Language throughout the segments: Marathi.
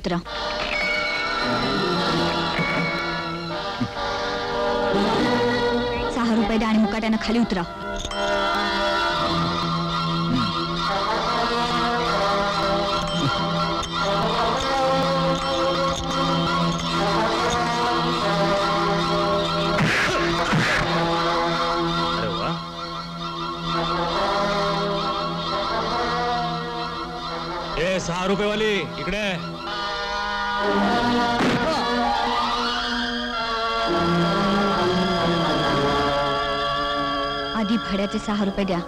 उतरा. ₹6 द्या आणि मुकाट्यानं खाली उतरा. ₹6 वाली इकडे. आधी भाड्याचे ₹6 द्या.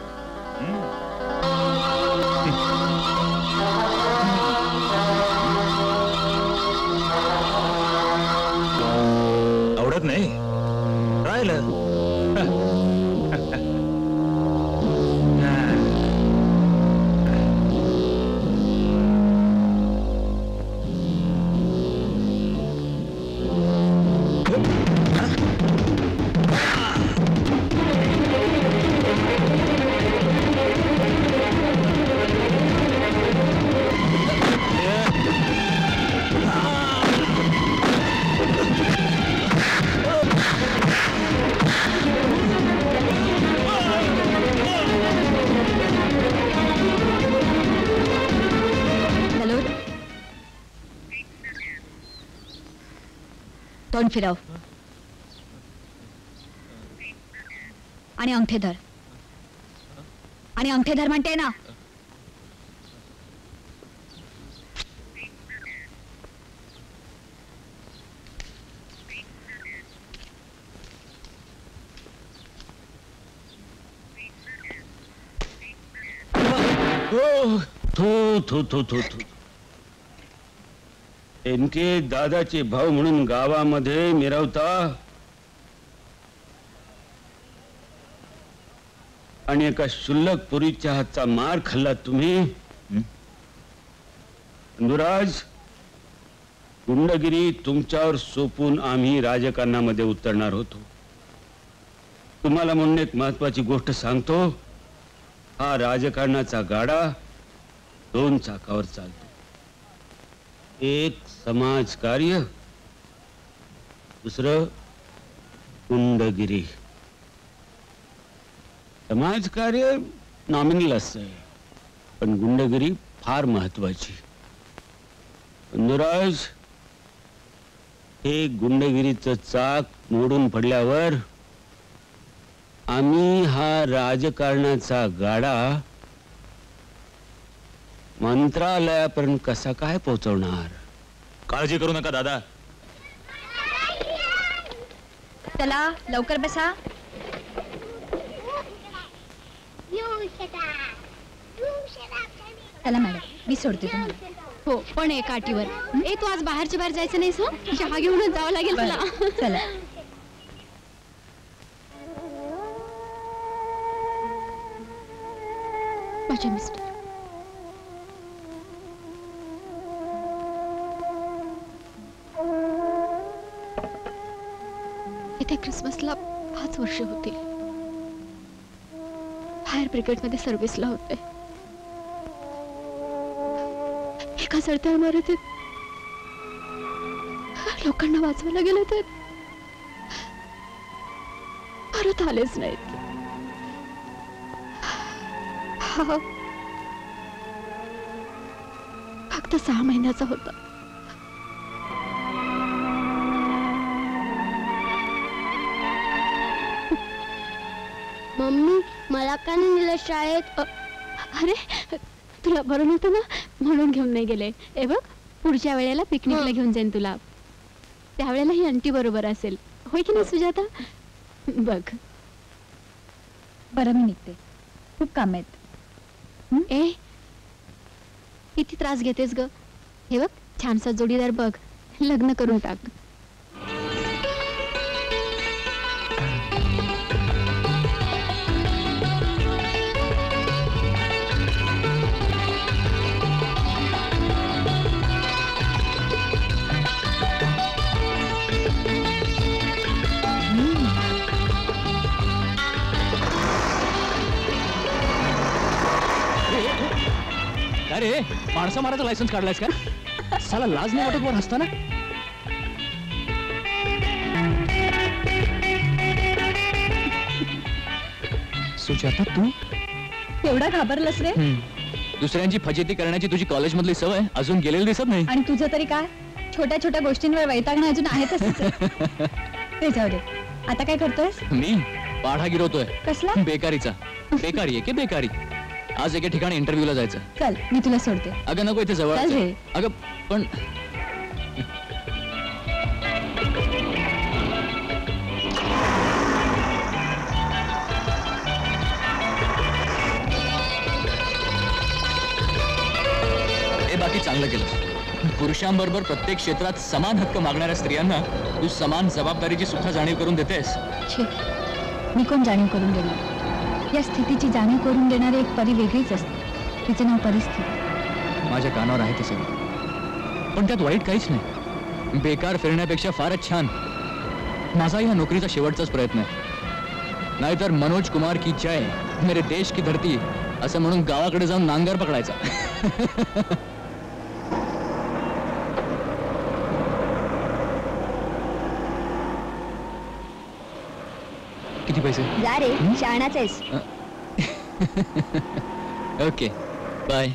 आवडत नाही राहिलं. तोंड फिरव आणि अंगठे धर. आणि अंगठे धर म्हणते ना. इनके दादाचे भाऊ म्हणून गावामध्ये मिरवता आणि एका शुल्लक पुरीच्या हातचा मार खाल्ला तुम्ही. अनुराज, गुंडगिरी तुमच्यावर सोपून आम्ही राजकारणामध्ये उतरणार होतो. तुम्हाला म्हणून एक महत्वाची गोष्ट सांगतो. हा राजकारणाचा गाडा 2 चाकावर चालतो. एक समाज कार्य, दुसरं गुंडगिरी. समाज कार्य नॉमिनल असतं, पण गुंडगिरी फार महत्वाची. अनुराज, हे गुंडगिरीचं चाक मोडून पडल्यावर आम्ही हा राजकारणाचा गाडा मंत्रालयापर्यंत कसा काय पोहोचवणार? काळजी करू नका दादा. चला लवकर बसा. चला मॅडम, मी सोडते तुम्हाला. हो, पण एका अटीवर. तू आज बाहेरच्या बाहेर जायचं नाहीस हो. चहा घेऊनच जावं लागेल तुला. चला. माझे मिस्टर इथे क्रिसमसला 5 वर्ष होतील. फायर ब्रिगेडमध्ये सर्व्हिसला होते. एका चढत्या इमारतीत लोकांना वाचवायला गेले तर परत आलेच नाहीत. फक्त 6 महिन्याचा होता. मम्मी, मला का नाही नेलं शाळेत? अरे, तुला बरं नव्हतं ना, म्हणून घेऊन नाही गेले. हे बघ, पुढच्या वेळेला पिकनिकला घेऊन जाईन तुला. त्यावेळेला ही आंटी बरोबर असेल, होय की नाही सुजाता? बघ. बरं, मी निघते. खूप काम आहेत. किती त्रास घेतेस ग? हे बघ, छानसा जोडीदार बघ, लग्न करून टाक. अरे, माणसा मारायचं लायसन्स काढलायस का? साला लाज नाही वाटत वर हसताना? सुजाता तू एवढा घाबरलंस रे? दुसऱ्यांची फजिती करण्याची तुझी कॉलेज मधली सवय अजून गेलेली दिसत नाही. आणि तुझं तरी काय? छोट्या छोट्या गोष्टींवर वैतागणं अजून आहेतच. ते जाऊ दे. आता काय करतोयस? मी पाढा गिरवतोय. कसला? बेकारीचा. बेकारी आहे की बेकारी? आज एके ठिकाणी इंटरव्ह्यूला जायचं. चल मी तुला सोडते. अगं नको, इथे जवळ चल रे. अगं पण हे बाकी चांगलं केलं. पुरुषांबरोबर प्रत्येक क्षेत्रात समान हक्क मागणाऱ्या स्त्रियांना तू समान जबाबदारीची सुद्धा जाणीव करून देतेस. छे, मी कोण जाणीव करून देणार? या स्थितीची जाणीव करून देणारी एक परी वेगळीच असते. तिचे नाव परिस्थिती. माझ्या कानावर आहे ते सगळं, पण त्यात वाईट काहीच नाही. बेकार फिरण्यापेक्षा फारच छान. माझा ह्या नोकरीचा शेवटचाच प्रयत्न आहे. नाहीतर मनोज कुमार की जय, मेरे देश की धरती असं म्हणून गावाकडे जाऊन नांगर पकडायचा. किती पैसे? जा रे, शहाणाच आहेस. Okay bye.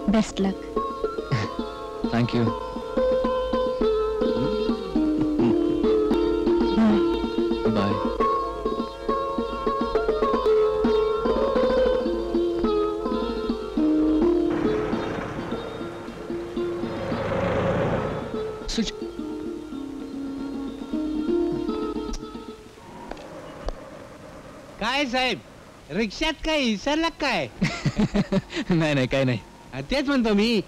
Best luck. Thank you. Bye. काय साहेब, रिक्षात काय विसरला काय? नाही नाही काय नाही. तेच म्हणतो मी,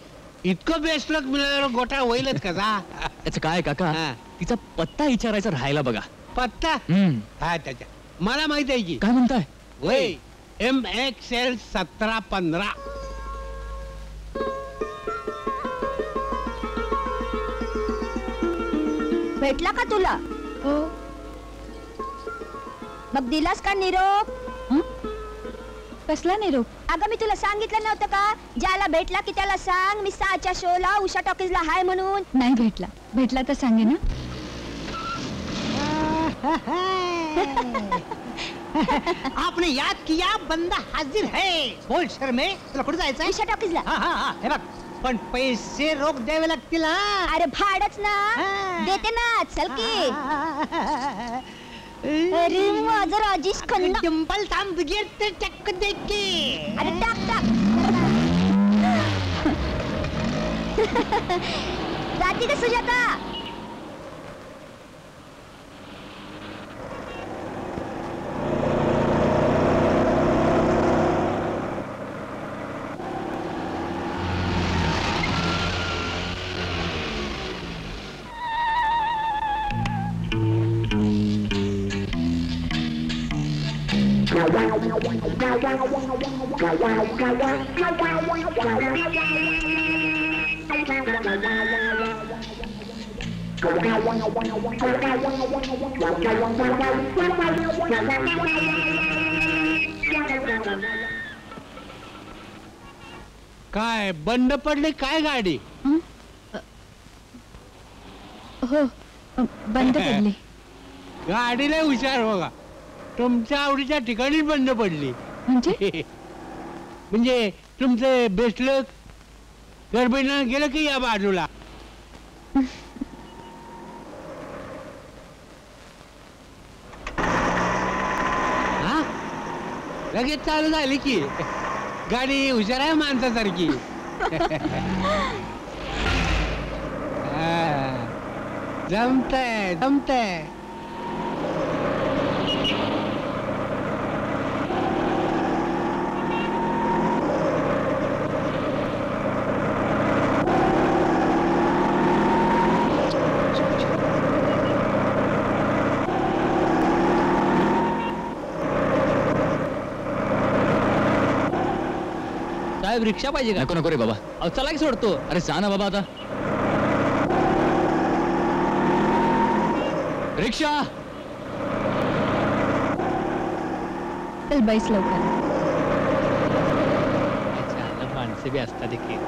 इतकं बेस्ट लक मिळाल्यावर गोटा होईलच कसा? त्याचं काय काका, हा. तिचा पत्ता विचारायचा राहायला बघा. पत्ता? हा त्याच्या मला माहित आहे की. काय म्हणताय? वय MXL 1715. भेटला का तुला? हो. मग दिलास का निरोप? कसला निरोप? अगं मी तुला सांगितलं नव्हतं का, ज्याला भेटला की त्याला सांग मी 6च्या शोला उषा टॉकीजला हाय म्हणून. नाही भेटला. भेटला तर सांगे ना. आपने याद किया, बंदा हाजिर है. बोल शर्मे, तुला कुठे जायचंय? उषा टॉकीजला. हा हे बघ, पण पैसे रोख द्यावे लागतील. हा अरे भाडच ना. हा. देते ना, चल की. अरे माझं राजेश खन्ना. डिंपल थांब, बिगेर ते टक्क दे की. अरे टाक टाक. जाती का सुजाता? काय बंद पडली काय गाडी? हो, बंद पडली. गाडीला हुशार बघा, तुमच्या आवडीच्या ठिकाणी बंद पडली. म्हणजे म्हणजे तुमचे बेस्ट लक गडबडीनं गेलं की या बाजूला. हा लगेच चालू झाली की गाडी. हुशार आहे माणसासारखी. जमतंय जमतंय. साहेब रिक्षा पाहिजे का? नको नको रे बाबा. अहो चला की सोडतो. अरे जा ना बाबा आता. रिक्षा. चल बैस लवकर. अच्छा, माणसे बी असतात देखील.